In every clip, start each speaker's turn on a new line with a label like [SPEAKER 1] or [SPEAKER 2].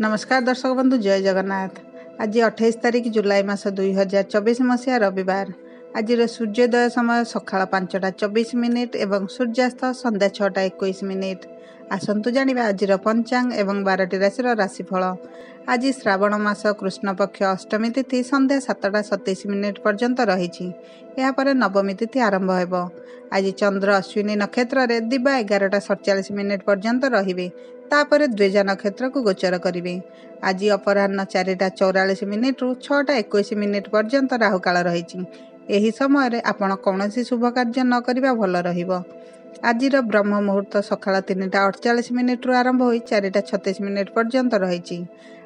[SPEAKER 1] नमस्कार दर्शक बंधु, जय जगन्नाथ। आज 28 तारिख जुलाई मास 2024 मसीहा रविवार। आज सूर्योदय समय सकाळ 5:24 एवं सूर्यास्त संध्या 6:21। आसतु जानिबा आजिर पंचांग एवं 12टी राशि राशिफल। आज श्रावण मास कृष्ण पक्ष अष्टमी तिथि संध्या 7:27 पर्यंत रही। यापर नवमी तिथि आरंभ होब। आज चंद्र अश्विनी नक्षत्र रे दिबा 11:47 पर्यंत रहिबे। तापर द्विजा नक्षत्र को गोचर करिवे। आज अपराह्न 4:44 रु 6:21 पर्यंत राहुकाल रही। यही समय आपण कौनसी शुभ कार्य न करिबा भल रहिबो। आजिर ब्रह्म मुहूर्त सकाळ 3:48 रु आरंभ होई 4:36 पर्यंत रही।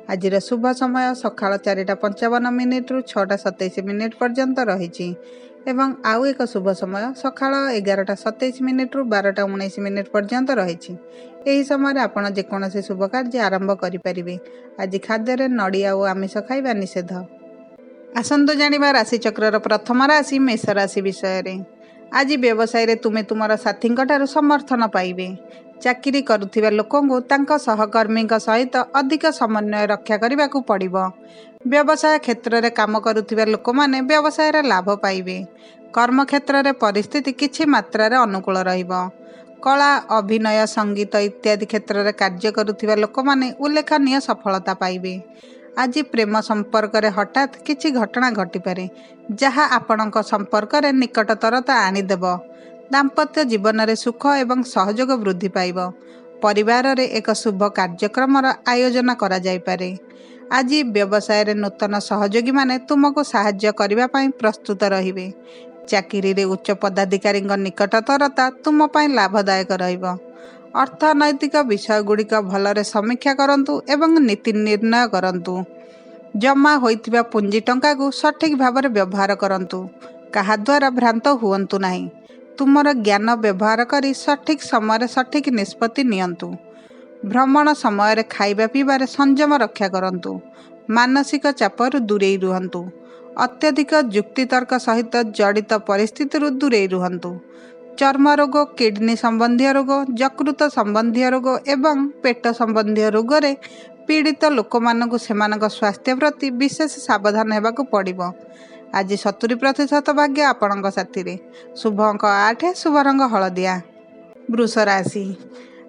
[SPEAKER 1] आजिर शुभ समय सकाळ 4:55 रु 6:27 पर्यंत रही एवं आउ एक शुभ समय सकाळ 11:27 रु 12:19 पर्यंत रही। यही समय आपण जेकोसी शुभ कार्य आरंभ करें। आज खाद्य नड़िया और आमिष खाइबा निषेध। आसंतु जानिबा राशिचक्र प्रथम राशि मेष राशि विषय। आज व्यवसाय रे तुमे तुमर साथी समर्थन पाइबे। चाकरी करुथिबा लोकंगु तांका सहकर्मी सहित अधिक समन्वय रक्षा करने को पड़िबो। व्यवसाय क्षेत्र में काम करुथिबा लोक माने व्यवसाय रे लाभ पाइबे। कर्म क्षेत्र में परिस्थिति किछि मात्रा रे अनुकूल रहिबो। कला अभिनय संगीत इत्यादि क्षेत्र में कार्य करुथिबा लोक माने उल्लेखनीय सफलता पाइबे। आज प्रेम संपर्क रे हठात किछि घटना घटिपारे जहाँ आपणक संपर्क रे निकटतरता आनिदेब। दाम्पत्य जीवन रे सुख एवं सहयोग वृद्धि पाइब। परिवार रे एक शुभ कार्यक्रम आयोजन करा जाय पारे। आज व्यवसाय रे नूतन सहयोगी माने तुमको साहाय्य करिबा पई प्रस्तुत रहिबे। चाकरी रे उच्च पदाधिकारी निकटतरता तुम पई लाभदायक रहिब। अर्थनैतिक विषय गुड़िक भलरे समीक्षा करंतु एवं नीति निर्णय करंतु। जमा होइथिबा पुंजी टंका को सठिक भाव में व्यवहार करंतु। कहा द्वारा भ्रांत हुअंतु नहीं। तुमर ज्ञान व्यवहार करी सठिक समय सठिक निष्पत्ति नियंतु। भ्रमण समय रे खाइबा पीबार संयम रक्षा करंतु। मानसिक चापरु दूरेई रुहंतु। अत्यधिक जुक्तितर्क सहित जड़ित परिस्थिति दूरेई रुहंतु। चर्म रोग, किडनी संबंधी रोग, यकृत संबंधी रोग एवं पेट संबंधी रोग रे पीड़ित लोक मानकु सेमानक स्वास्थ्य प्रति विशेष सावधान हेबाकु पड़िबो। आज 70% भाग्य आपणक साथी रे। शुभ अंक 8, शुभ रंग हलदिया। वृष राशि।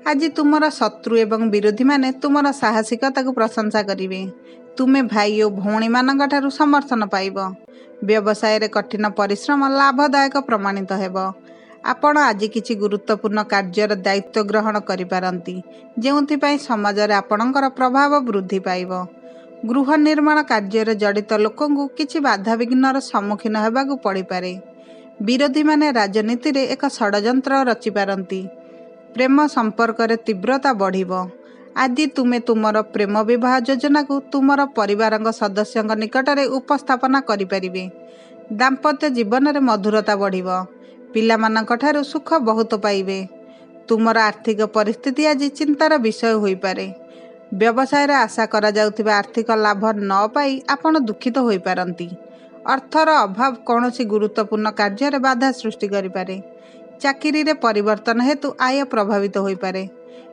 [SPEAKER 1] आज तुमर शत्रु एवं विरोधी माने तुमर साहसिकता को प्रशंसा करिवे। तुमे भाई और भौणी मानक ठारू समर्थन पाइब। व्यवसाय रे कठिन परिश्रम लाभदायक प्रमाणित हेबो। आपण आज किछि गुरुत्वपूर्ण कार्यर दायित्व ग्रहण करिपारंती, जेउथिपाई समाज रे आपणकर प्रभाव वृद्धि पाइब। गृह निर्माण कार्य जड़ित लोकंगु किछि बाधा विघ्नर सम्मुखीन हेबाकु पड़िपारे। विरोधी माने राजनीति रे एक षडयंत्र रचिपारंती। प्रेम संपर्क रे तीव्रता बढ़िबो। आदि तुमे तुमर प्रेम विवाह योजना को तुमर परिवार सदस्यों निकट में उपस्थापना करिपारिबे। दाम्पत्य जीवन में मधुरता बढ़िबो। पिलामानक ठारू सुख बहुत पाइबे। तुमर आर्थिक परिस्थिति आज चिंतार विषय होई पारे। व्यवसाय रे आशा करा जाउथिबा आर्थिक लाभ न पाई आपण दुखित होई पारंती। अर्थर अभाव कौनसी गुरुत्वपूर्ण कार्य रे बाधा सृष्टि करि पारे। चाकरी रे परिवर्तन हेतु आय प्रभावित होई पारे।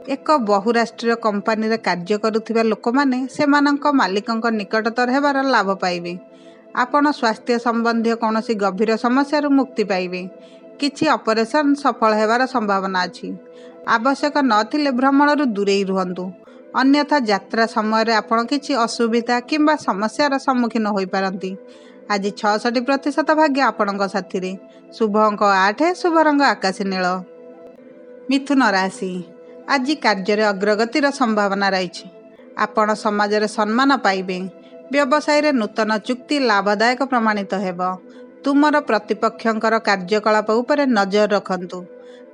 [SPEAKER 1] एक बहुराष्ट्रीय कंपनी रे कार्य करुथिबा लोक माने सेमानक मालिकंक निकटतर हेबार लाभ पाइबे। आपण स्वास्थ्य संबंधी कौनसी गंभीर समस्या मुक्ति पाइबे। किछि ऑपरेशन सफल हेबार संभावना अछि। आवश्यक नथिले भ्रमणरू दूरेई रुहंतु। अन्यथा यात्रा समय रे आपण किछि असुविधा किंबा समस्यार सम्मुखीन होई पारंती। आज 66% भाग्य आपणक साथी रे। शुभ अंक 8, शुभ रंग आकाशी नील। मिथुन राशि। आज कार्य रे अग्रगतिर संभावना रही। आपण समाज रे सम्मान पाइबे। व्यवसाय रे नूतन चुक्ति लाभदायक प्रमाणित हेबो। तुमर प्रतिपक्षंकर कार्यकलाप उपरे नजर रखंतु।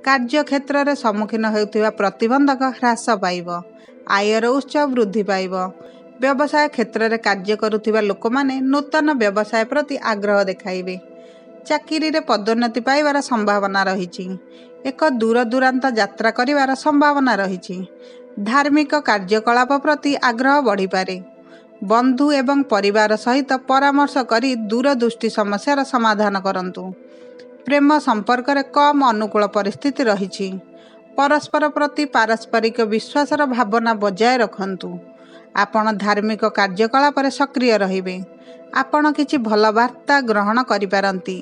[SPEAKER 1] कार्य क्षेत्र में सम्मुखीन होउथिबा प्रतिबंधक ह्रास पाइब। आयर उत्स वृद्धि पाइब। व्यवसाय क्षेत्र में कार्य करुथिबा लोक माने नूतन व्यवसाय प्रति आग्रह देखाइबे। चाकरी रे पदोन्नति पाइबार संभावना रही। एक दूर दूरांत यात्रा करिवार संभावना रही। धार्मिक कार्यकलाप प्रति आग्रह बढ़ी पारे। बंधु एवं परिवार सहित परामर्श करी दूरदृष्टि समस्यार समाधान करंतु। प्रेम संपर्क रे कम अनुकूल परिस्थिति रही। परस्पर प्रति पारस्परिक विश्वासर भावना बजाय रखंतु। ଆପଣ ଧାର୍ମିକ କାର୍ଯ୍ୟକଳାପରେ ସକ୍ରିୟ ରହିବେ। ଆପଣ କିଛି ଭଲ ବାର୍ତ୍ତା ଗ୍ରହଣ କରିପାରନ୍ତି।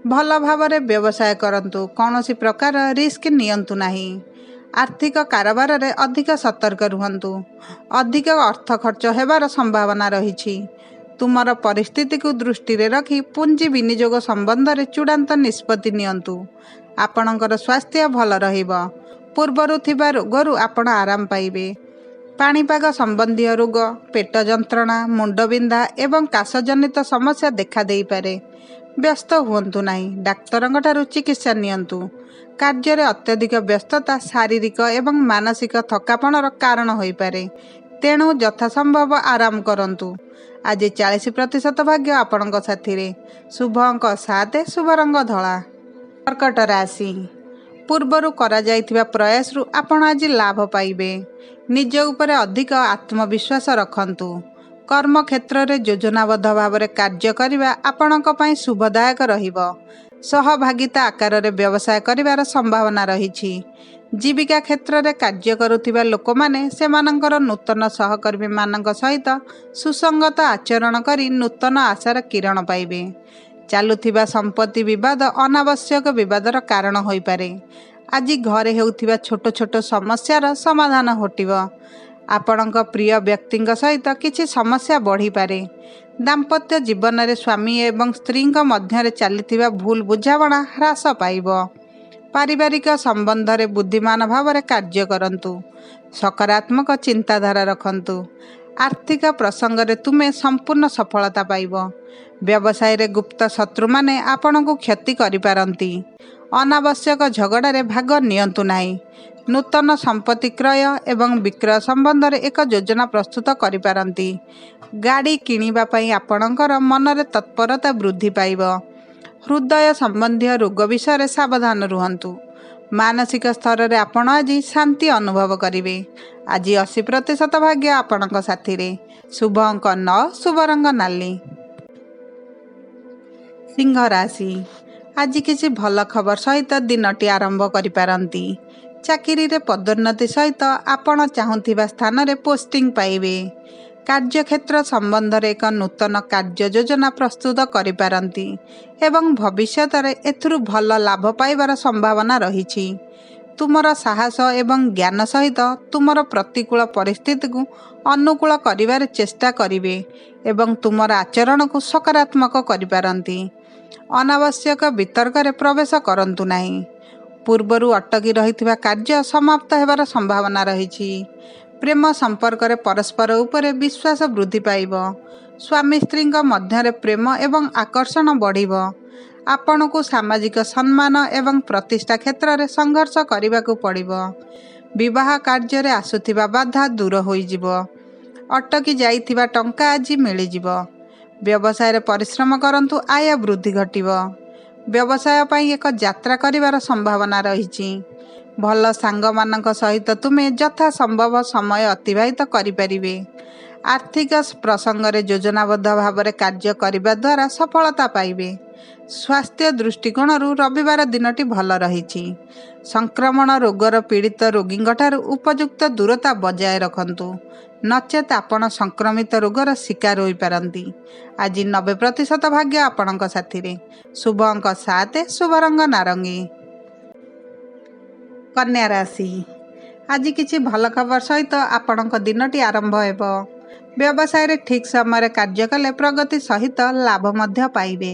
[SPEAKER 1] ଭଲ ଭାବରେ ବ୍ୟବସାୟ କରନ୍ତୁ। କୌଣସି ପ୍ରକାର ରିସ୍କ ନିଅନ୍ତୁ ନାହିଁ। ଆର୍ଥିକ କାରବାରରେ ଅଧିକ ସତର୍କ ରୁହନ୍ତୁ। ଅଧିକ ଅର୍ଥ ଖର୍ଚ୍ଚ ହେବାର ସମ୍ଭାବନା ରହିଛି। ତୁମର ପରିସ୍ଥିତିକୁ ଦୃଷ୍ଟିରେ ରଖି ପୁଞ୍ଜି ବିନିଯୋଗ ସମ୍ବନ୍ଧରେ ଚୂଡ଼ାନ୍ତ ନିଷ୍ପତ୍ତି ନିଅନ୍ତୁ। ଆପଣଙ୍କର ସ୍ୱାସ୍ଥ୍ୟ ଭଲ ରହିବ। ପୂର୍ବରୁ ଥିବା ରୋଗରୁ ଆପଣ ଆରାମ ପାଇବେ। ପାଣିପାଗ ସମ୍ବନ୍ଧୀୟ ରୋଗ, ପେଟ ଯନ୍ତ୍ରଣା, ମୁଣ୍ଡବିନ୍ଧା ଏବଂ କାଶଜନିତ ସମସ୍ୟା ଦେଖାଦେଇପାରେ। ବ୍ୟସ୍ତ ହୁଅନ୍ତୁ ନାହିଁ। ଡାକ୍ତରଙ୍କଠାରୁ ଚିକିତ୍ସା ନିଅନ୍ତୁ। କାର୍ଯ୍ୟରେ ଅତ୍ୟଧିକ ବ୍ୟସ୍ତତା ଶାରୀରିକ ଏବଂ ମାନସିକ ଥକାପଣର କାରଣ ହୋଇପାରେ। ତେଣୁ ଯଥାସମ୍ଭବ ଆରାମ କରନ୍ତୁ। ଆଜି 40% ଭାଗ୍ୟ ଆପଣଙ୍କ ସାଥିରେ। ଶୁଭ ଅଙ୍କ 7, ଶୁଭ ରଙ୍ଗ ଧଳା। କର୍କଟ ରାଶି। ପୂର୍ବରୁ କରାଯାଇଥିବା ପ୍ରୟାସରୁ ଆପଣ ଆଜି ଲାଭ ପାଇବେ। ନିଜ ଉପରେ ଅଧିକ ଆତ୍ମବିଶ୍ୱାସ ରଖନ୍ତୁ। କର୍ମକ୍ଷେତ୍ରରେ ଯୋଜନାବଦ୍ଧ ଭାବରେ କାର୍ଯ୍ୟ କରିବା ଆପଣଙ୍କ ପାଇଁ ଶୁଭଦାୟକ ରହିବ। ସହଭାଗିତା ଆକାରରେ ବ୍ୟବସାୟ କରିବାର ସମ୍ଭାବନା ରହିଛି। ଜୀବିକା କ୍ଷେତ୍ରରେ କାର୍ଯ୍ୟ କରୁଥିବା ଲୋକମାନେ ସେମାନଙ୍କର ନୂତନ ସହକର୍ମୀମାନଙ୍କ ସହିତ ସୁସଙ୍ଗତ ଆଚରଣ କରି ନୂତନ ଆଶାର କିରଣ ପାଇବେ। ଚାଲୁଥିବା ସମ୍ପତ୍ତି ବିବାଦ ଅନାବଶ୍ୟକ ବିବାଦର କାରଣ ହୋଇପାରେ। ଆଜି ଘରେ ହେଉଥିବା ଛୋଟ ଛୋଟ ସମସ୍ୟାର ସମାଧାନ ଘଟିବ। ଆପଣଙ୍କ ପ୍ରିୟ ବ୍ୟକ୍ତିଙ୍କ ସହିତ କିଛି ସମସ୍ୟା ବଢ଼ିପାରେ। ଦାମ୍ପତ୍ୟ ଜୀବନରେ ସ୍ୱାମୀ ଏବଂ ସ୍ତ୍ରୀଙ୍କ ମଧ୍ୟରେ ଚାଲିଥିବା ଭୁଲ ବୁଝାମଣା ହ୍ରାସ ପାଇବ। ପାରିବାରିକ ସମ୍ବନ୍ଧରେ ବୁଦ୍ଧିମାନ ଭାବରେ କାର୍ଯ୍ୟ କରନ୍ତୁ। ସକାରାତ୍ମକ ଚିନ୍ତାଧାରା ରଖନ୍ତୁ। ଆର୍ଥିକ ପ୍ରସଙ୍ଗରେ ତୁମେ ସମ୍ପୂର୍ଣ୍ଣ ସଫଳତା ପାଇବ। ବ୍ୟବସାୟରେ ଗୁପ୍ତ ଶତ୍ରୁମାନେ ଆପଣଙ୍କୁ କ୍ଷତି କରିପାରନ୍ତି। ଅନାବଶ୍ୟକ ଝଗଡ଼ାରେ ଭାଗ ନିଅନ୍ତୁ ନାହିଁ। ନୂତନ ସମ୍ପତ୍ତି କ୍ରୟ ଏବଂ ବିକ୍ରୟ ସମ୍ବନ୍ଧରେ ଏକ ଯୋଜନା ପ୍ରସ୍ତୁତ କରିପାରନ୍ତି। ଗାଡ଼ି କିଣିବା ପାଇଁ ଆପଣଙ୍କର ମନରେ ତତ୍ପରତା ବୃଦ୍ଧି ପାଇବ। ହୃଦୟ ସମ୍ବନ୍ଧୀୟ ରୋଗ ବିଷୟରେ ସାବଧାନ ରୁହନ୍ତୁ। ମାନସିକ ସ୍ତରରେ ଆପଣ ଆଜି ଶାନ୍ତି ଅନୁଭବ କରିବେ। ଆଜି 80% ଭାଗ୍ୟ ଆପଣଙ୍କ ସାଥିରେ। ଶୁଭ ଅଙ୍କ 9, ଶୁଭ ରଙ୍ଗ ନାଲି। ସିଂହ ରାଶି। ଆଜି କିଛି ଭଲ ଖବର ସହିତ ଦିନଟି ଆରମ୍ଭ କରିପାରନ୍ତି। ଚାକିରିରେ ପଦୋନ୍ନତି ସହିତ ଆପଣ ଚାହୁଁଥିବା ସ୍ଥାନରେ ପୋଷ୍ଟିଂ ପାଇବେ। କାର୍ଯ୍ୟକ୍ଷେତ୍ର ସମ୍ବନ୍ଧରେ ଏକ ନୂତନ କାର୍ଯ୍ୟ ଯୋଜନା ପ୍ରସ୍ତୁତ କରିପାରନ୍ତି ଏବଂ ଭବିଷ୍ୟତରେ ଏଥିରୁ ଭଲ ଲାଭ ପାଇବାର ସମ୍ଭାବନା ରହିଛି। ତୁମର ସାହସ ଏବଂ ଜ୍ଞାନ ସହିତ ତୁମର ପ୍ରତିକୂଳ ପରିସ୍ଥିତିକୁ ଅନୁକୂଳ କରିବାରେ ଚେଷ୍ଟା କରିବେ ଏବଂ ତୁମର ଆଚରଣକୁ ସକାରାତ୍ମକ କରିପାରନ୍ତି। ଅନାବଶ୍ୟକ ବିତର୍କରେ ପ୍ରବେଶ କରନ୍ତୁ ନାହିଁ। ପୂର୍ବରୁ ଅଟକି ରହିଥିବା କାର୍ଯ୍ୟ ସମାପ୍ତ ହେବାର ସମ୍ଭାବନା ରହିଛି। ପ୍ରେମ ସମ୍ପର୍କରେ ପରସ୍ପର ଉପରେ ବିଶ୍ୱାସ ବୃଦ୍ଧି ପାଇବ। ସ୍ୱାମୀ ସ୍ତ୍ରୀଙ୍କ ମଧ୍ୟରେ ପ୍ରେମ ଏବଂ ଆକର୍ଷଣ ବଢ଼ିବ। ଆପଣଙ୍କୁ ସାମାଜିକ ସମ୍ମାନ ଏବଂ ପ୍ରତିଷ୍ଠା କ୍ଷେତ୍ରରେ ସଂଘର୍ଷ କରିବାକୁ ପଡ଼ିବ। ବିବାହ କାର୍ଯ୍ୟରେ ଆସୁଥିବା ବାଧା ଦୂର ହୋଇଯିବ। ଅଟକି ଯାଇଥିବା ଟଙ୍କା ଆଜି ମିଳିଯିବ। ବ୍ୟବସାୟରେ ପରିଶ୍ରମ କରନ୍ତୁ, ଆୟ ବୃଦ୍ଧି ଘଟିବ। ବ୍ୟବସାୟ ପାଇଁ ଏକ ଯାତ୍ରା କରିବାର ସମ୍ଭାବନା ରହିଛି। ଭଲ ସାଙ୍ଗମାନଙ୍କ ସହିତ ତୁମେ ଯଥାସମ୍ଭବ ସମୟ ଅତିବାହିତ କରିପାରିବେ। ଆର୍ଥିକ ପ୍ରସଙ୍ଗରେ ଯୋଜନାବଦ୍ଧ ଭାବରେ କାର୍ଯ୍ୟ କରିବା ଦ୍ୱାରା ସଫଳତା ପାଇବେ। ସ୍ୱାସ୍ଥ୍ୟ ଦୃଷ୍ଟିକୋଣରୁ ରବିବାର ଦିନଟି ଭଲ ରହିଛି। ସଂକ୍ରମଣ ରୋଗର ପୀଡ଼ିତ ରୋଗୀଙ୍କଠାରୁ ଉପଯୁକ୍ତ ଦୂରତା ବଜାୟ ରଖନ୍ତୁ, ନଚେତ୍ ଆପଣ ସଂକ୍ରମିତ ରୋଗର ଶିକାର ହୋଇପାରନ୍ତି। ଆଜି 90% ଭାଗ୍ୟ ଆପଣଙ୍କ ସାଥିରେ। ଶୁଭ ଅଙ୍କ 7, ଶୁଭ ରଙ୍ଗ ନାରଙ୍ଗୀ। କନ୍ୟା ରାଶି। ଆଜି କିଛି ଭଲ ଖବର ସହିତ ଆପଣଙ୍କ ଦିନଟି ଆରମ୍ଭ ହେବ। ବ୍ୟବସାୟରେ ଠିକ୍ ସମୟରେ କାର୍ଯ୍ୟ କଲେ ପ୍ରଗତି ସହିତ ଲାଭ ମଧ୍ୟ ପାଇବେ।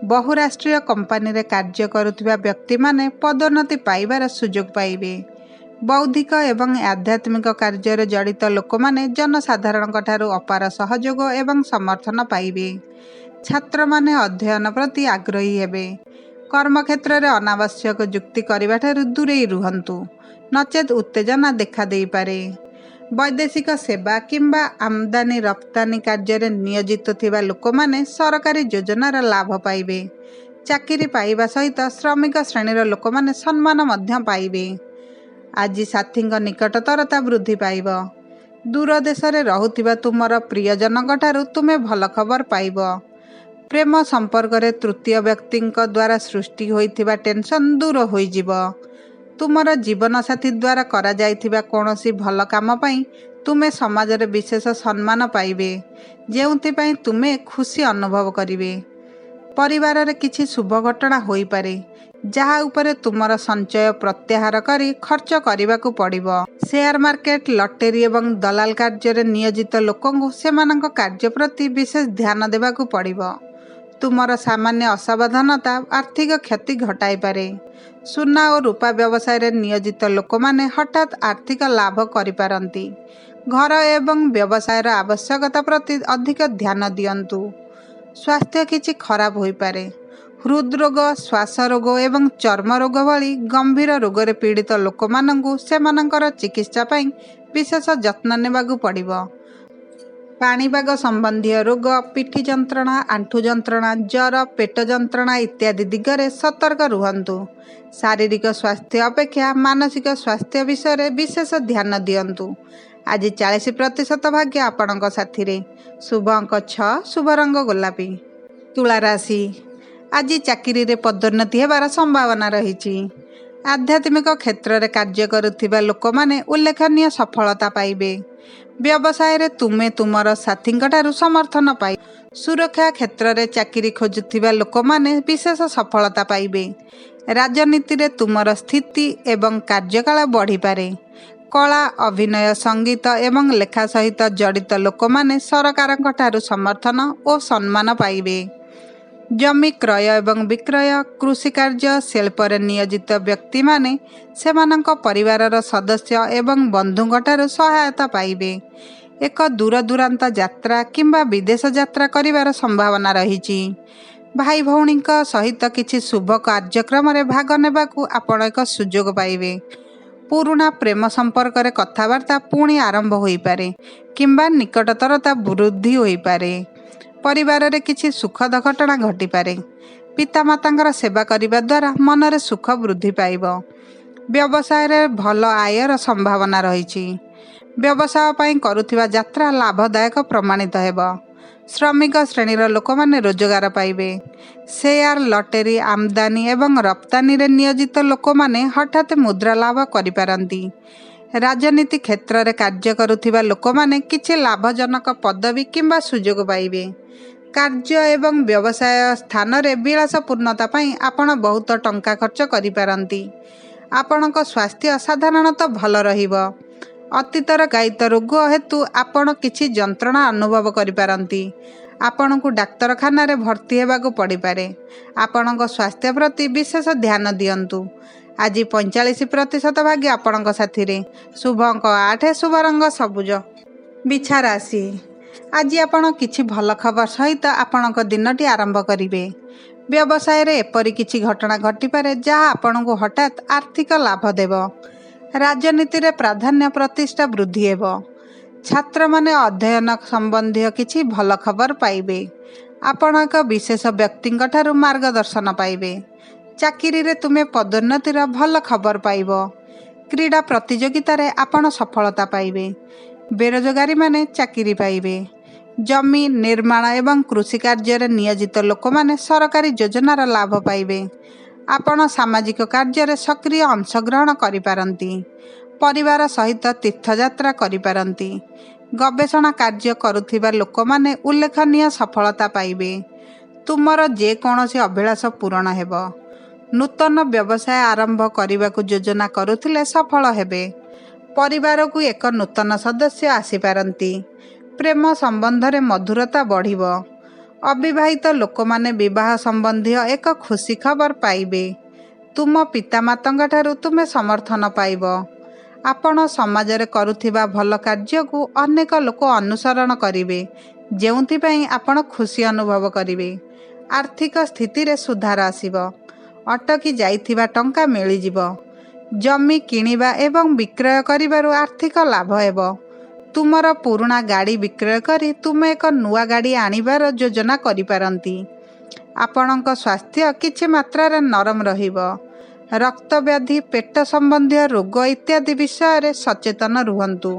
[SPEAKER 1] ବହୁରାଷ୍ଟ୍ରୀୟ କମ୍ପାନୀରେ କାର୍ଯ୍ୟ କରୁଥିବା ବ୍ୟକ୍ତିମାନେ ପଦୋନ୍ନତି ପାଇବାର ସୁଯୋଗ ପାଇବେ। ବୌଦ୍ଧିକ ଏବଂ ଆଧ୍ୟାତ୍ମିକ କାର୍ଯ୍ୟରେ ଜଡ଼ିତ ଲୋକମାନେ ଜନସାଧାରଣଙ୍କଠାରୁ ଅପାର ସହଯୋଗ ଏବଂ ସମର୍ଥନ ପାଇବେ। ଛାତ୍ରମାନେ ଅଧ୍ୟୟନ ପ୍ରତି ଆଗ୍ରହୀ ହେବେ। କର୍ମକ୍ଷେତ୍ରରେ ଅନାବଶ୍ୟକ ଯୁକ୍ତି କରିବାଠାରୁ ଦୂରେଇ ରୁହନ୍ତୁ, ନଚେତ୍ ଉତ୍ତେଜନା ଦେଖାଦେଇପାରେ। ବୈଦେଶିକ ସେବା କିମ୍ବା ଆମଦାନୀ ରପ୍ତାନି କାର୍ଯ୍ୟରେ ନିୟୋଜିତ ଥିବା ଲୋକମାନେ ସରକାରୀ ଯୋଜନାର ଲାଭ ପାଇବେ। ଚାକିରି ପାଇବା ସହିତ ଶ୍ରମିକ ଶ୍ରେଣୀର ଲୋକମାନେ ସମ୍ମାନ ମଧ୍ୟ ପାଇବେ। ଆଜି ସାଥୀଙ୍କ ନିକଟତରତା ବୃଦ୍ଧି ପାଇବ। ଦୂର ଦେଶରେ ରହୁଥିବା ତୁମର ପ୍ରିୟଜନଙ୍କଠାରୁ ତୁମେ ଭଲ ଖବର ପାଇବ। ପ୍ରେମ ସମ୍ପର୍କରେ ତୃତୀୟ ବ୍ୟକ୍ତିଙ୍କ ଦ୍ୱାରା ସୃଷ୍ଟି ହୋଇଥିବା ଟେନସନ୍ ଦୂର ହୋଇଯିବ। ତୁମର ଜୀବନସାଥୀ ଦ୍ୱାରା କରାଯାଇଥିବା କୌଣସି ଭଲ କାମ ପାଇଁ ତୁମେ ସମାଜରେ ବିଶେଷ ସମ୍ମାନ ପାଇବେ, ଯେଉଁଥିପାଇଁ ତୁମେ ଖୁସି ଅନୁଭବ କରିବେ। ପରିବାରରେ କିଛି ଶୁଭ ଘଟଣା ହୋଇପାରେ, ଯାହା ଉପରେ ତୁମର ସଞ୍ଚୟ ପ୍ରତ୍ୟାହାର କରି ଖର୍ଚ୍ଚ କରିବାକୁ ପଡ଼ିବ। ସେୟାର ମାର୍କେଟ, ଲଟେରୀ ଏବଂ ଦଲାଲ କାର୍ଯ୍ୟରେ ନିୟୋଜିତ ଲୋକଙ୍କୁ ସେମାନଙ୍କ କାର୍ଯ୍ୟ ପ୍ରତି ବିଶେଷ ଧ୍ୟାନ ଦେବାକୁ ପଡ଼ିବ। ତୁମର ସାମାନ୍ୟ ଅସାବଧାନତା ଆର୍ଥିକ କ୍ଷତି ଘଟାଇପାରେ। ସୁନା ଓ ରୂପା ବ୍ୟବସାୟରେ ନିୟୋଜିତ ଲୋକମାନେ ହଠାତ୍ ଆର୍ଥିକ ଲାଭ କରିପାରନ୍ତି। ଘର ଏବଂ ବ୍ୟବସାୟର ଆବଶ୍ୟକତା ପ୍ରତି ଅଧିକ ଧ୍ୟାନ ଦିଅନ୍ତୁ। ସ୍ୱାସ୍ଥ୍ୟ କିଛି ଖରାପ ହୋଇପାରେ। ହୃଦରୋଗ, ଶ୍ୱାସରୋଗ ଏବଂ ଚର୍ମ ରୋଗ ଭଳି ଗମ୍ଭୀର ରୋଗରେ ପୀଡ଼ିତ ଲୋକମାନଙ୍କୁ ସେମାନଙ୍କର ଚିକିତ୍ସା ପାଇଁ ବିଶେଷ ଯତ୍ନ ନେବାକୁ ପଡ଼ିବ। ପାଣିପାଗ ସମ୍ବନ୍ଧୀୟ ରୋଗ, ପିଠି ଯନ୍ତ୍ରଣା, ଆଣ୍ଠୁ ଯନ୍ତ୍ରଣା, ଜ୍ୱର, ପେଟ ଯନ୍ତ୍ରଣା ଇତ୍ୟାଦି ଦିଗରେ ସତର୍କ ରୁହନ୍ତୁ। ଶାରୀରିକ ସ୍ୱାସ୍ଥ୍ୟ ଅପେକ୍ଷା ମାନସିକ ସ୍ୱାସ୍ଥ୍ୟ ବିଷୟରେ ବିଶେଷ ଧ୍ୟାନ ଦିଅନ୍ତୁ। ଆଜି 40% ଭାଗ୍ୟ ଆପଣଙ୍କ ସାଥିରେ। ଶୁଭ ଅଙ୍କ 6, ଶୁଭ ରଙ୍ଗ ଗୋଲାପୀ। ତୁଳା ରାଶି, ଆଜି ଚାକିରିରେ ପଦୋନ୍ନତି ହେବାର ସମ୍ଭାବନା ରହିଛି। ଆଧ୍ୟାତ୍ମିକ କ୍ଷେତ୍ରରେ କାର୍ଯ୍ୟ କରୁଥିବା ଲୋକମାନେ ଉଲ୍ଲେଖନୀୟ ସଫଳତା ପାଇବେ। ବ୍ୟବସାୟରେ ତୁମେ ତୁମର ସାଥୀଙ୍କଠାରୁ ସମର୍ଥନ ପାଇବ। ସୁରକ୍ଷା କ୍ଷେତ୍ରରେ ଚାକିରି ଖୋଜୁଥିବା ଲୋକମାନେ ବିଶେଷ ସଫଳତା ପାଇବେ। ରାଜନୀତିରେ ତୁମର ସ୍ଥିତି ଏବଂ କାର୍ଯ୍ୟକାଳ ବଢ଼ିପାରେ। କଳା, ଅଭିନୟ, ସଙ୍ଗୀତ ଏବଂ ଲେଖା ସହିତ ଜଡ଼ିତ ଲୋକମାନେ ସରକାରଙ୍କଠାରୁ ସମର୍ଥନ ଓ ସମ୍ମାନ ପାଇବେ। ଜମି କ୍ରୟ ଏବଂ ବିକ୍ରୟ, କୃଷିକାର୍ଯ୍ୟ, ଶିଳ୍ପରେ ନିୟୋଜିତ ବ୍ୟକ୍ତିମାନେ ସେମାନଙ୍କ ପରିବାରର ସଦସ୍ୟ ଏବଂ ବନ୍ଧୁଙ୍କଠାରୁ ସହାୟତା ପାଇବେ। ଏକ ଦୂରଦୂରାନ୍ତ ଯାତ୍ରା କିମ୍ବା ବିଦେଶ ଯାତ୍ରା କରିବାର ସମ୍ଭାବନା ରହିଛି। ଭାଇ ଭଉଣୀଙ୍କ ସହିତ କିଛି ଶୁଭ କାର୍ଯ୍ୟକ୍ରମରେ ଭାଗ ନେବାକୁ ଆପଣ ଏକ ସୁଯୋଗ ପାଇବେ। ପୁରୁଣା ପ୍ରେମ ସମ୍ପର୍କରେ କଥାବାର୍ତ୍ତା ପୁଣି ଆରମ୍ଭ ହୋଇପାରେ କିମ୍ବା ନିକଟତରତା ବୃଦ୍ଧି ହୋଇପାରେ। ପରିବାରରେ କିଛି ସୁଖଦ ଘଟଣା ଘଟିପାରେ। ପିତାମାତାଙ୍କର ସେବା କରିବା ଦ୍ୱାରା ମନରେ ସୁଖ ବୃଦ୍ଧି ପାଇବ। ବ୍ୟବସାୟରେ ଭଲ ଆୟର ସମ୍ଭାବନା ରହିଛି। ବ୍ୟବସାୟ ପାଇଁ କରୁଥିବା ଯାତ୍ରା ଲାଭଦାୟକ ପ୍ରମାଣିତ ହେବ। ଶ୍ରମିକ ଶ୍ରେଣୀର ଲୋକମାନେ ରୋଜଗାର ପାଇବେ। ସେୟାର, ଲଟେରୀ, ଆମଦାନୀ ଏବଂ ରପ୍ତାନିରେ ନିୟୋଜିତ ଲୋକମାନେ ହଠାତ୍ ମୁଦ୍ରା ଲାଭ କରିପାରନ୍ତି। ରାଜନୀତି କ୍ଷେତ୍ରରେ କାର୍ଯ୍ୟ କରୁଥିବା ଲୋକମାନେ କିଛି ଲାଭଜନକ ପଦବୀ କିମ୍ବା ସୁଯୋଗ ପାଇବେ। କାର୍ଯ୍ୟ ଏବଂ ବ୍ୟବସାୟ ସ୍ଥାନରେ ବିଳାସପୂର୍ଣ୍ଣତା ପାଇଁ ଆପଣ ବହୁତ ଟଙ୍କା ଖର୍ଚ୍ଚ କରିପାରନ୍ତି। ଆପଣଙ୍କ ସ୍ୱାସ୍ଥ୍ୟ ସାଧାରଣତଃ ଭଲ ରହିବ। ଅତୀତର ଗାଇତ ରୋଗ ହେତୁ ଆପଣ କିଛି ଯନ୍ତ୍ରଣା ଅନୁଭବ କରିପାରନ୍ତି। ଆପଣଙ୍କୁ ଡାକ୍ତରଖାନାରେ ଭର୍ତ୍ତି ହେବାକୁ ପଡ଼ିପାରେ। ଆପଣଙ୍କ ସ୍ୱାସ୍ଥ୍ୟ ପ୍ରତି ବିଶେଷ ଧ୍ୟାନ ଦିଅନ୍ତୁ। ଆଜି 45% ଭାଗ୍ୟ ଆପଣଙ୍କ ସାଥିରେ। ଶୁଭ ଅଙ୍କ 8, ଶୁଭ ରଙ୍ଗ ସବୁଜ। ବିଛା ରାଶି, ଆଜି ଆପଣ କିଛି ଭଲ ଖବର ସହିତ ଆପଣଙ୍କ ଦିନଟି ଆରମ୍ଭ କରିବେ। ବ୍ୟବସାୟରେ ଏପରି କିଛି ଘଟଣା ଘଟିପାରେ ଯାହା ଆପଣଙ୍କୁ ହଠାତ୍ ଆର୍ଥିକ ଲାଭ ଦେବ। ରାଜନୀତିରେ ପ୍ରାଧାନ୍ୟ ପ୍ରତିଷ୍ଠା ବୃଦ୍ଧି ହେବ। ଛାତ୍ରମାନେ ଅଧ୍ୟୟନ ସମ୍ବନ୍ଧୀୟ କିଛି ଭଲ ଖବର ପାଇବେ। ଆପଣ ଏକ ବିଶେଷ ବ୍ୟକ୍ତିଙ୍କଠାରୁ ମାର୍ଗଦର୍ଶନ ପାଇବେ। ଚାକିରିରେ ତୁମେ ପଦୋନ୍ନତିର ଭଲ ଖବର ପାଇବ। କ୍ରୀଡ଼ା ପ୍ରତିଯୋଗିତାରେ ଆପଣ ସଫଳତା ପାଇବେ। ବେରୋଜଗାରୀମାନେ ଚାକିରି ପାଇବେ। ଜମି, ନିର୍ମାଣ ଏବଂ କୃଷି କାର୍ଯ୍ୟରେ ନିୟୋଜିତ ଲୋକମାନେ ସରକାରୀ ଯୋଜନାର ଲାଭ ପାଇବେ। ଆପଣ ସାମାଜିକ କାର୍ଯ୍ୟରେ ସକ୍ରିୟ ଅଂଶଗ୍ରହଣ କରିପାରନ୍ତି। ପରିବାର ସହିତ ତୀର୍ଥଯାତ୍ରା କରିପାରନ୍ତି। ଗବେଷଣା କାର୍ଯ୍ୟ କରୁଥିବା ଲୋକମାନେ ଉଲ୍ଲେଖନୀୟ ସଫଳତା ପାଇବେ। ତୁମର ଯେକୌଣସି ଅଭିଳାଷ ପୂରଣ ହେବ। ନୂତନ ବ୍ୟବସାୟ ଆରମ୍ଭ କରିବାକୁ ଯୋଜନା କରୁଥିଲେ ସଫଳ ହେବେ। ପରିବାରକୁ ଏକ ନୂତନ ସଦସ୍ୟ ଆସିପାରନ୍ତି। ପ୍ରେମ ସମ୍ବନ୍ଧରେ ମଧୁରତା ବଢ଼ିବ। ଅବିବାହିତ ଲୋକମାନେ ବିବାହ ସମ୍ବନ୍ଧୀୟ ଏକ ଖୁସି ଖବର ପାଇବେ। ତୁମ ପିତାମାତାଙ୍କଠାରୁ ତୁମେ ସମର୍ଥନ ପାଇବ। ଆପଣ ସମାଜରେ କରୁଥିବା ଭଲ କାର୍ଯ୍ୟକୁ ଅନେକ ଲୋକ ଅନୁସରଣ କରିବେ, ଯେଉଁଥିପାଇଁ ଆପଣ ଖୁସି ଅନୁଭବ କରିବେ। ଆର୍ଥିକ ସ୍ଥିତିରେ ସୁଧାର ଆସିବ। ଅଟକି ଯାଇଥିବା ଟଙ୍କା ମିଳିଯିବ। ଜମି କିଣିବା ଏବଂ ବିକ୍ରୟ କରିବାରୁ ଆର୍ଥିକ ଲାଭ ହେବ। ତୁମର ପୁରୁଣା ଗାଡ଼ି ବିକ୍ରୟ କରି ତୁମେ ଏକ ନୂଆ ଗାଡ଼ି ଆଣିବାର ଯୋଜନା କରିପାରନ୍ତି। ଆପଣଙ୍କ ସ୍ୱାସ୍ଥ୍ୟ କିଛି ମାତ୍ରାରେ ନରମ ରହିବ। ରକ୍ତବ୍ୟାଧି, ପେଟ ସମ୍ବନ୍ଧୀୟ ରୋଗ ଇତ୍ୟାଦି ବିଷୟରେ ସଚେତନ ରୁହନ୍ତୁ।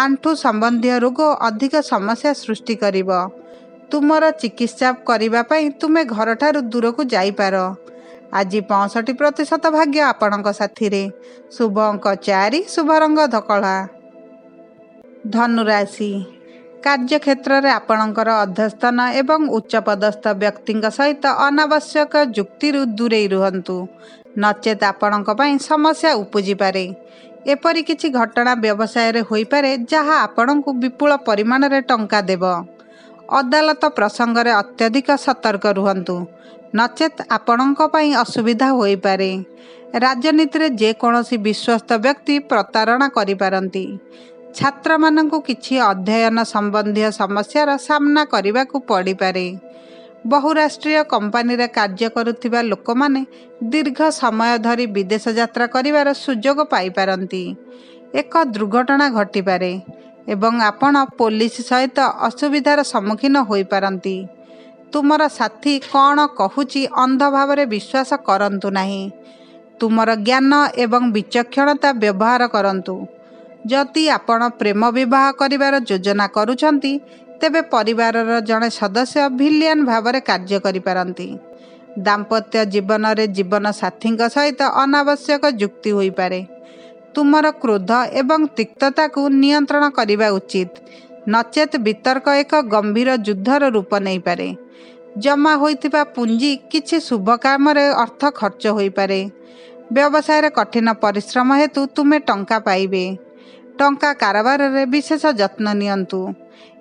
[SPEAKER 1] ଆଣ୍ଠୁ ସମ୍ବନ୍ଧୀୟ ରୋଗ ଅଧିକ ସମସ୍ୟା ସୃଷ୍ଟି କରିବ। ତୁମର ଚିକିତ୍ସା କରିବା ପାଇଁ ତୁମେ ଘରଠାରୁ ଦୂରକୁ ଯାଇପାର। आज 65% भाग्य आपणक साथी रे। शुभ अंक 4, शुभ रंग धकला। धनुराशि कार्यक्षेत्र में आपणकर अध्यस्थन एवं उच्चपदस्थ व्यक्ति सहित अनावश्यक जुक्ति दूरे रुहतु, नचेत आपणक पई समस्या उपजी पारे। एपरि किछि घटना व्यवसाय रे होई पारे जहाँ आपणको विपुल परिमाण रे टंका देव। अदालत प्रसंग रे अत्यधिक सतर्क रुहतु, नचेत आपणक पई असुविधा होई पारे। राजनीति रे जे कोनोसी विश्वस्त व्यक्ति प्रतारणा करि पारंती। छात्र मानंकु किछि अध्ययन संबंधी समस्यार सामना करिबाकु पड़ी पारे। बहुराष्ट्रीय कंपनी रे कार्य करुथिबा लोक माने दीर्घ समय धरी विदेश यात्रा करिवार सुजोग पाई पारंती। एक दुर्घटना घटी पारे एवं आपण पुलिस सहित असुविधार सम्मुखीन होई पारंती। तुमर साथी कौन कहूची अंध भावरे विश्वास करंतु नाही। तुमर ज्ञान एवं विचक्षणता व्यवहार करंतु। जदि आपण प्रेम विवाह करिवार योजना करूछंती तेबे परिवारर जड़े सदस्य भिलियन भावरे कार्य करि पारंती। दाम्पत्य जीवन रे जीवन साथी सहित अनावश्यक जुक्ति होई पारे। तुमर क्रोध एवं तिक्तता को नियंत्रण करिबा उचित, नचेत वितर्क एक गंभीर युद्धर रूप नहीं पारे। जमा होइतिबा पुंजी किछि शुभ काम रे अर्थ खर्च होई पारे। व्यवसाय रे कठिन परिश्रम हेतु तुमे टंका पाइबे। टंका कारोबार रे विशेष जत्न नियंतु।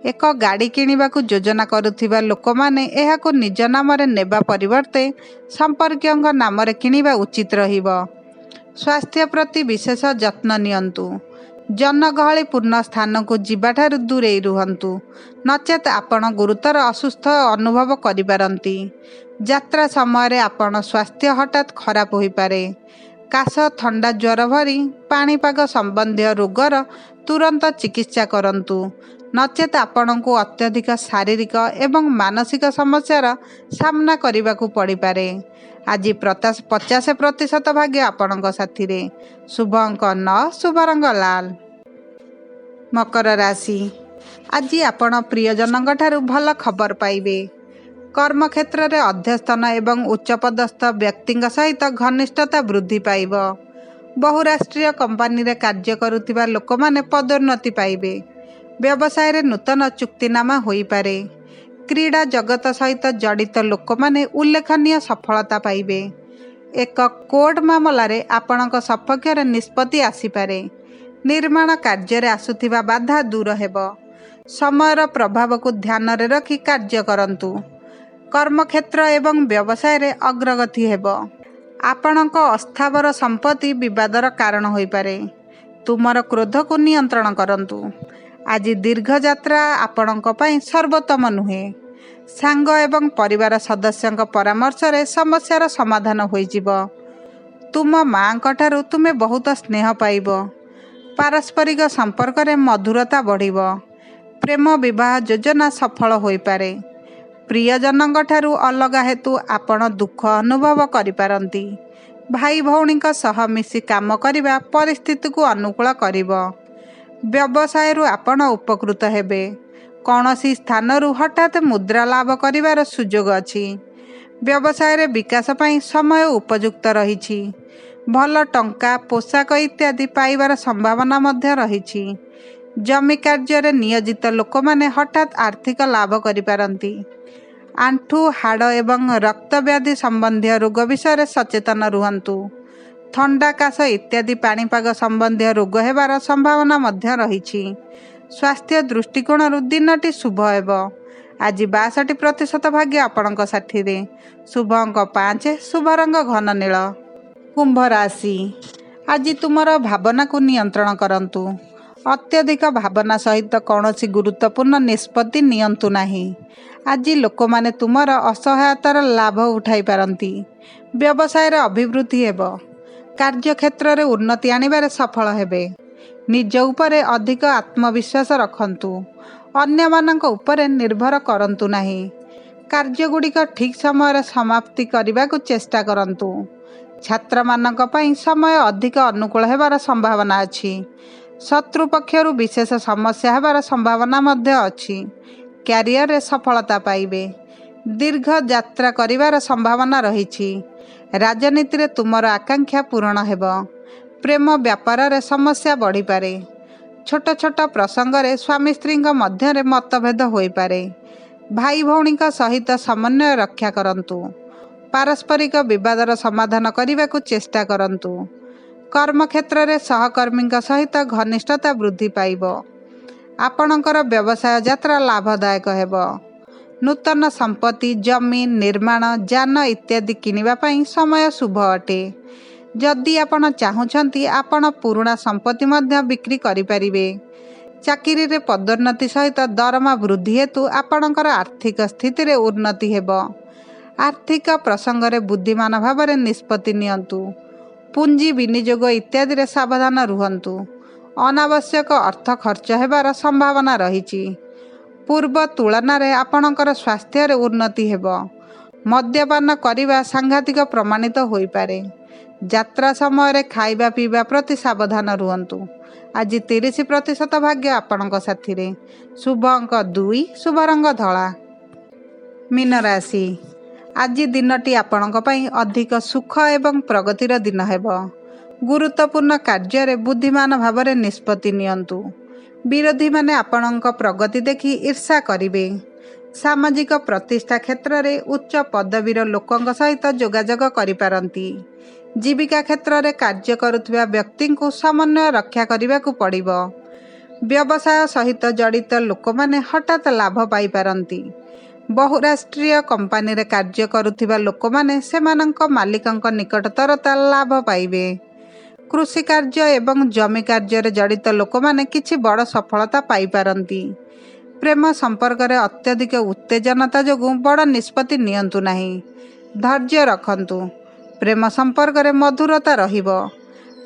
[SPEAKER 1] एक गाड़ी किनिबाकु योजना करुथिबा लोक माने एहाकु निज नाम रे नेबा परिवर्ते संपर्कियंग नाम रे किनिबा उचित रहिबो। स्वास्थ्य प्रति विशेष जत्न नियंतु। जनगहली पूर्ण स्थान को जीवाठारु दूरे रुहंतु, नचेत आपण गुरुतर असुस्थ अनुभव करिपारंती। यात्रा समय रे आपण स्वास्थ्य हठात खराब होई पारे। काश थंडा ज्वर भरी पाणीपाग संबंधी रोगर तुरंत चिकित्सा करंतु, नचेत आपणको अत्यधिक शारीरिक एवं मानसिक समस्यार सामना करने पड़ी पारे। आज 50% भाग्य आपणक साथी रे। शुभ अंक 9, शुभ रंग लाल। मकर राशि आज आपण प्रियजनक ठारू भल खबर पाइबे। कर्मक्षेत्र में अध्यस्थन एवं उच्चपदस्थ व्यक्ति सहित घनिष्ठता वृद्धि पाइब। बहुराष्ट्रीय कंपनी रे कार्य करुथिबा लोक माने पदोन्नति पाइबे। व्यवसाय रे नूतन चुक्तिनामा होई पारे। क्रीड़ा जगत सहित जड़ित लोक माने उल्लेखनीय सफलता पाइबे। एक कोर्ट मामला रे आपणक सपक्ष रे निष्पत्ति आसी पारे। निर्माण कार्य रे आसुथिबा बाधा दूर हेबो। समयर प्रभाव को ध्यान रे रखी कार्य करंतु। कर्मक्षेत्र एवं व्यवसाय रे अग्रगति हेबो। आपणक अस्थावर संपत्ति विवादर कारण होई पारे। तुमर क्रोध को नियंत्रण करंतु। आज दीर्घ यात्रा आपणक पई सर्वोत्तम नुहे। सांग एवं परिवार सदस्यंक परामर्श रे समस्यार समाधान होई जिवो। तुम मांक ठारू तुमे बहुत स्नेह पाइबो। पारस्परिक संपर्क रे मधुरता बढ़िबो। प्रेम विवाह योजना सफल होई पारे। प्रियजनक ठारू अलगा हेतु आपण दुख अनुभव करि पारंती। भाई भौणी सह मिसी काम करिबा परिस्थिति को अनुकूल करिबो। व्यवसाय रु आपण उपकृत हेबे। कौनसी स्थानरु हठात मुद्रा लाभ करिवार सुजोग अछि। व्यवसाय रे विकास पई समय उपयुक्त रहिछि। भल टंका पोशाक इत्यादि पाइबार संभावना मध्य रहिछि। जमी कार्य रे नियोजित लोक माने हठात आर्थिक लाभ करि पारंती। आंठू हाड़ एवं रक्त व्याधि संबंधी रोग विषय सचेतन रुहंतु। थंडा काश इत्यादि पाणीपाग संबंधी रोग हेबार संभावना मध्य रहिछि। स्वास्थ्य दृष्टिकोण दिनटी शुभ हेबो। आज 62% भाग्य आपणक साथी रे। शुभ अंक 5, शुभ रंग घन नील। कुंभ राशि आज तुमर भावना को नियंत्रण करंतु। अत्यधिक भावना सहित कौनसी गुरुत्वपूर्ण निष्पत्ति नियंतु नाही। आज लोक माने तुमर असहायतार लाभ उठाई पारंती। व्यवसाय रे अभिवृद्धि हेबो। कार्यक्षेत्र रे उन्नति आनिबारे सफल हेबे। निज उपरे अधिक आत्मविश्वास रखंतु। अन्य मानक उपरे निर्भर करंतु नाही। कार्य गुड़िक ठीक समय समाप्ति करने को चेष्टा करंतु। छात्र मानक पई समय अधिक अनुकूल हेबार संभावना अछि। शत्रु पक्षरु विशेष समस्या हेबार संभावना मध्य अछि। क्यारियर रे सफलता पाइबे। दीर्घ यात्रा करिवार संभावना रहिछि। ରାଜନୀତିରେ ତୁମର ଆକାଂକ୍ଷା ପୂରଣ ହେବ। ପ୍ରେମ ବ୍ୟାପାରରେ ସମସ୍ୟା ବଢ଼ିପାରେ। ଛୋଟ ଛୋଟ ପ୍ରସଙ୍ଗରେ ସ୍ୱାମୀ ସ୍ତ୍ରୀଙ୍କ ମଧ୍ୟରେ ମତଭେଦ ହୋଇପାରେ। ଭାଇ ଭଉଣୀଙ୍କ ସହିତ ସମନ୍ୱୟ ରକ୍ଷା କରନ୍ତୁ। ପାରସ୍ପରିକ ବିବାଦର ସମାଧାନ କରିବାକୁ ଚେଷ୍ଟା କରନ୍ତୁ। କର୍ମକ୍ଷେତ୍ରରେ ସହକର୍ମୀଙ୍କ ସହିତ ଘନିଷ୍ଠତା ବୃଦ୍ଧି ପାଇବ। ଆପଣଙ୍କର ବ୍ୟବସାୟ ଯାତ୍ରା ଲାଭଦାୟକ ହେବ। ନୂତନ ସମ୍ପତ୍ତି, ଜମି, ନିର୍ମାଣ, ଯାନ ଇତ୍ୟାଦି କିଣିବା ପାଇଁ ସମୟ ଶୁଭ ଅଟେ। ଯଦି ଆପଣ ଚାହୁଁଛନ୍ତି, ଆପଣ ପୁରୁଣା ସମ୍ପତ୍ତି ମଧ୍ୟ ବିକ୍ରି କରିପାରିବେ। ଚାକିରିରେ ପଦୋନ୍ନତି ସହିତ ଦରମା ବୃଦ୍ଧି ହେତୁ ଆପଣଙ୍କର ଆର୍ଥିକ ସ୍ଥିତିରେ ଉନ୍ନତି ହେବ। ଆର୍ଥିକ ପ୍ରସଙ୍ଗରେ ବୁଦ୍ଧିମାନ ଭାବରେ ନିଷ୍ପତ୍ତି ନିଅନ୍ତୁ। ପୁଞ୍ଜି ବିନିଯୋଗ ଇତ୍ୟାଦିରେ ସାବଧାନ ରୁହନ୍ତୁ। ଅନାବଶ୍ୟକ ଅର୍ଥ ଖର୍ଚ୍ଚ ହେବାର ସମ୍ଭାବନା ରହିଛି। ପୂର୍ବ ତୁଳନାରେ ଆପଣଙ୍କର ସ୍ୱାସ୍ଥ୍ୟରେ ଉନ୍ନତି ହେବ। ମଦ୍ୟପାନ କରିବା ସାଂଘାତିକ ପ୍ରମାଣିତ ହୋଇପାରେ। ଯାତ୍ରା ସମୟରେ ଖାଇବା ପିଇବା ପ୍ରତି ସାବଧାନ ରୁହନ୍ତୁ। ଆଜି 30% ଭାଗ୍ୟ ଆପଣଙ୍କ ସାଥିରେ। ଶୁଭ ଅଙ୍କ 2, ଶୁଭ ରଙ୍ଗ ଧଳା। ମୀନ ରାଶି, ଆଜି ଦିନଟି ଆପଣଙ୍କ ପାଇଁ ଅଧିକ ସୁଖ ଏବଂ ପ୍ରଗତିର ଦିନ ହେବ। ଗୁରୁତ୍ୱପୂର୍ଣ୍ଣ କାର୍ଯ୍ୟରେ ବୁଦ୍ଧିମାନ ଭାବରେ ନିଷ୍ପତ୍ତି ନିଅନ୍ତୁ। ବିରୋଧୀମାନେ ଆପଣଙ୍କ ପ୍ରଗତି ଦେଖି ଈର୍ଷା କରିବେ। ସାମାଜିକ ପ୍ରତିଷ୍ଠା କ୍ଷେତ୍ରରେ ଉଚ୍ଚ ପଦବୀର ଲୋକଙ୍କ ସହିତ ଯୋଗାଯୋଗ କରିପାରନ୍ତି। ଜୀବିକା କ୍ଷେତ୍ରରେ କାର୍ଯ୍ୟ କରୁଥିବା ବ୍ୟକ୍ତିଙ୍କୁ ସମନ୍ୱୟ ରକ୍ଷା କରିବାକୁ ପଡ଼ିବ। ବ୍ୟବସାୟ ସହିତ ଜଡ଼ିତ ଲୋକମାନେ ହଠାତ୍ ଲାଭ ପାଇପାରନ୍ତି। ବହୁରାଷ୍ଟ୍ରୀୟ କମ୍ପାନୀରେ କାର୍ଯ୍ୟ କରୁଥିବା ଲୋକମାନେ ସେମାନଙ୍କ ମାଲିକଙ୍କ ନିକଟତରତା ଲାଭ ପାଇବେ। କୃଷି କାର୍ଯ୍ୟ ଏବଂ ଜମି କାର୍ଯ୍ୟରେ ଜଡ଼ିତ ଲୋକମାନେ କିଛି ବଡ଼ ସଫଳତା ପାଇପାରନ୍ତି। ପ୍ରେମ ସମ୍ପର୍କରେ ଅତ୍ୟଧିକ ଉତ୍ତେଜନତା ଯୋଗୁଁ ବଡ଼ ନିଷ୍ପତ୍ତି ନିଅନ୍ତୁ ନାହିଁ। ଧୈର୍ଯ୍ୟ ରଖନ୍ତୁ। ପ୍ରେମ ସମ୍ପର୍କରେ ମଧୁରତା ରହିବ।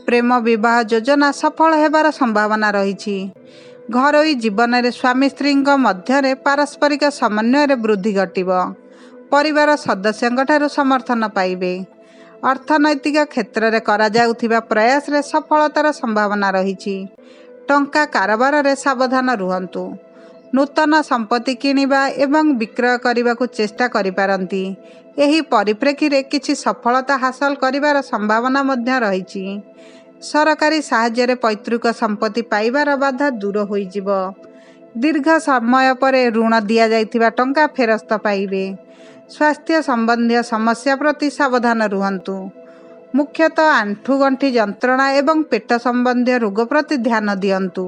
[SPEAKER 1] ପ୍ରେମ ବିବାହ ଯୋଜନା ସଫଳ ହେବାର ସମ୍ଭାବନା ରହିଛି। ଘରୋଇ ଜୀବନରେ ସ୍ୱାମୀ ସ୍ତ୍ରୀଙ୍କ ମଧ୍ୟରେ ପାରସ୍ପରିକ ସମନ୍ୱୟରେ ବୃଦ୍ଧି ଘଟିବ। ପରିବାର ସଦସ୍ୟଙ୍କଠାରୁ ସମର୍ଥନ ପାଇବେ। ଅର୍ଥନୈତିକ କ୍ଷେତ୍ରରେ କରାଯାଉଥିବା ପ୍ରୟାସରେ ସଫଳତାର ସମ୍ଭାବନା ରହିଛି। ଟଙ୍କା କାରବାରରେ ସାବଧାନ ରୁହନ୍ତୁ। ନୂତନ ସମ୍ପତ୍ତି କିଣିବା ଏବଂ ବିକ୍ରୟ କରିବାକୁ ଚେଷ୍ଟା କରିପାରନ୍ତି। ଏହି ପରିପ୍ରେକ୍ଷୀରେ କିଛି ସଫଳତା ହାସଲ କରିବାର ସମ୍ଭାବନା ମଧ୍ୟ ରହିଛି। ସରକାରୀ ସାହାଯ୍ୟରେ ପୈତୃକ ସମ୍ପତ୍ତି ପାଇବାର ବାଧା ଦୂର ହୋଇଯିବ। ଦୀର୍ଘ ସମୟ ପରେ ଋଣ ଦିଆଯାଇଥିବା ଟଙ୍କା ଫେରସ୍ତ ପାଇବେ। ସ୍ୱାସ୍ଥ୍ୟ ସମ୍ବନ୍ଧୀୟ ସମସ୍ୟା ପ୍ରତି ସାବଧାନ ରୁହନ୍ତୁ। ମୁଖ୍ୟତଃ ଆଣ୍ଠୁଗଣ୍ଠି ଯନ୍ତ୍ରଣା ଏବଂ ପେଟ ସମ୍ବନ୍ଧୀୟ ରୋଗ ପ୍ରତି ଧ୍ୟାନ ଦିଅନ୍ତୁ।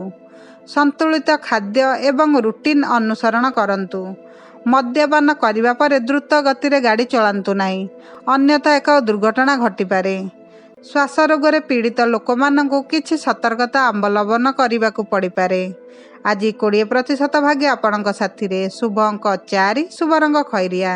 [SPEAKER 1] ସନ୍ତୁଳିତ ଖାଦ୍ୟ ଏବଂ ରୁଟିନ୍ ଅନୁସରଣ କରନ୍ତୁ। ମଦ୍ୟପାନ କରିବା ପରେ ଦ୍ରୁତ ଗତିରେ ଗାଡ଼ି ଚଳାନ୍ତୁ ନାହିଁ, ଅନ୍ୟଥା ଏକ ଦୁର୍ଘଟଣା ଘଟିପାରେ। ଶ୍ୱାସରୋଗରେ ପୀଡ଼ିତ ଲୋକମାନଙ୍କୁ କିଛି ସତର୍କତା ଅବଲମ୍ବନ କରିବାକୁ ପଡ଼ିପାରେ। ଆଜି 20% ଭାଗ୍ୟ ଆପଣଙ୍କ ସାଥିରେ। ଶୁଭ ଅଙ୍କ 4, ଶୁଭ ରଙ୍ଗ ଖଇରିଆ।